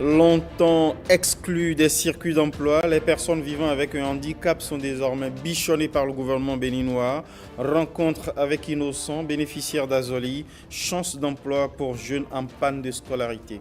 Longtemps exclus des circuits d'emploi, les personnes vivant avec un handicap sont désormais bichonnées par le gouvernement béninois. Rencontre avec Innocent, bénéficiaire d'Azoli, chance d'emploi pour jeunes en panne de scolarité.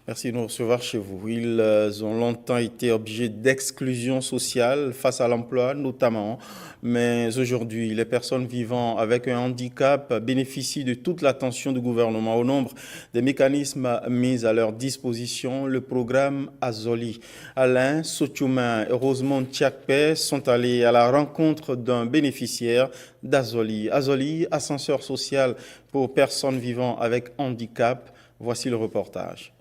Merci de nous recevoir chez vous. Ils ont longtemps été objets d'exclusion sociale face à l'emploi notamment, mais aujourd'hui, les personnes vivant avec un handicap bénéficient de toute l'attention du gouvernement. Au nombre des mécanismes mis à leur disposition, le programme Azoli. Alain Sotioumain et Rosemont Tchakpe sont allés à la rencontre d'un bénéficiaire d'Azoli. Azoli, ascenseur social pour personnes vivant avec handicap. Voici le reportage.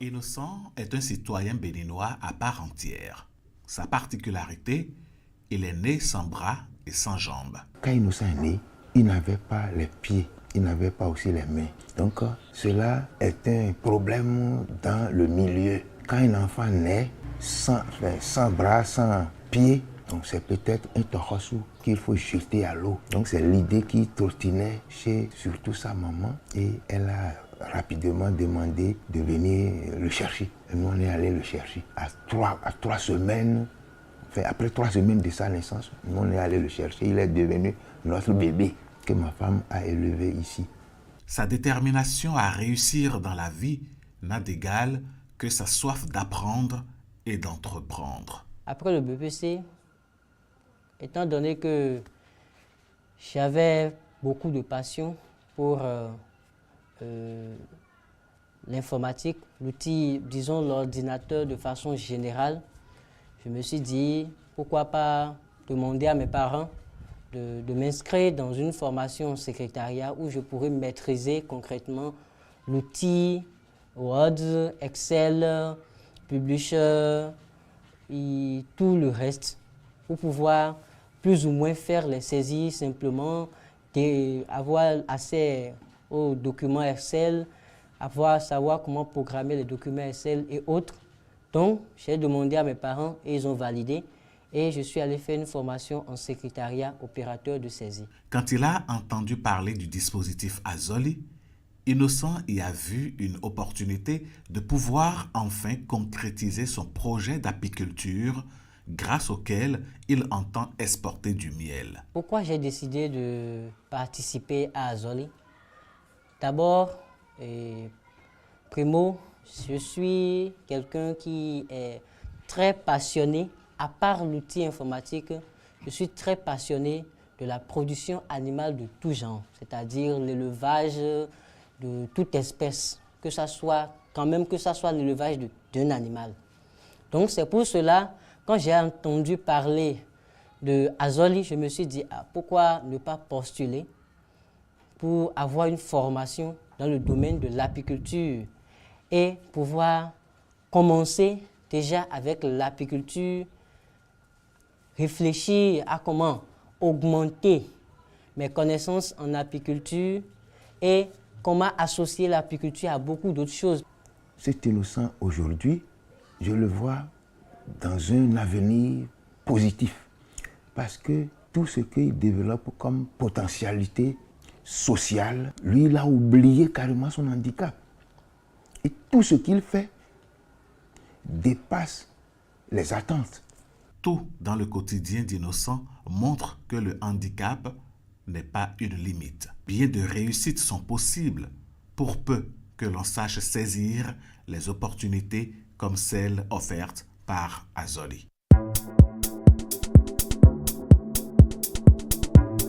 Innocent est un citoyen béninois à part entière. Sa particularité, il est né sans bras et sans jambes. Quand Innocent est né, il n'avait pas les pieds, il n'avait pas aussi les mains. Donc cela est un problème dans le milieu. Quand un enfant naît sans bras, sans pieds, donc c'est peut-être un torosu qu'il faut jeter à l'eau. Donc c'est l'idée qui trottinait chez surtout sa maman et elle a rapidement demandé de venir le chercher. Et nous on est allé le chercher. Après 3 semaines de sa naissance, nous on est allé le chercher. Il est devenu notre bébé que ma femme a élevé ici. Sa détermination à réussir dans la vie n'a d'égal que sa soif d'apprendre et d'entreprendre. Après le BPC, étant donné que j'avais beaucoup de passion pour l'informatique, l'outil, disons l'ordinateur de façon générale, je me suis dit pourquoi pas demander à mes parents de m'inscrire dans une formation en secrétariat où je pourrais maîtriser concrètement l'outil Word, Excel, Publisher et tout le reste pour pouvoir plus ou moins faire les saisies simplement, avoir accès aux documents Excel, savoir comment programmer les documents Excel et autres. Donc, j'ai demandé à mes parents et ils ont validé. Et je suis allé faire une formation en secrétariat opérateur de saisie. Quand il a entendu parler du dispositif Azoli, Innocent y a vu une opportunité de pouvoir enfin concrétiser son projet d'apiculture grâce auquel il entend exporter du miel. Pourquoi j'ai décidé de participer à Azoli? D'abord, primo, je suis quelqu'un qui est très passionné. À part l'outil informatique, je suis très passionné de la production animale de tout genre, c'est-à-dire l'élevage de toute espèce, que ça soit l'élevage d'un animal. Donc c'est pour cela, quand j'ai entendu parler de Azoli, je me suis dit, pourquoi ne pas postuler pour avoir une formation dans le domaine de l'apiculture et pouvoir commencer déjà avec l'apiculture, réfléchir à comment augmenter mes connaissances en apiculture et comment associer l'apiculture à beaucoup d'autres choses. Cet Innocent aujourd'hui, je le vois dans un avenir positif parce que tout ce qu'il développe comme potentialité sociale, lui, il a oublié carrément son handicap. Et tout ce qu'il fait dépasse les attentes. Tout dans le quotidien d'Innocent montre que le handicap n'est pas une limite. Bien de réussites sont possibles pour peu que l'on sache saisir les opportunités comme celles offertes par Azoli.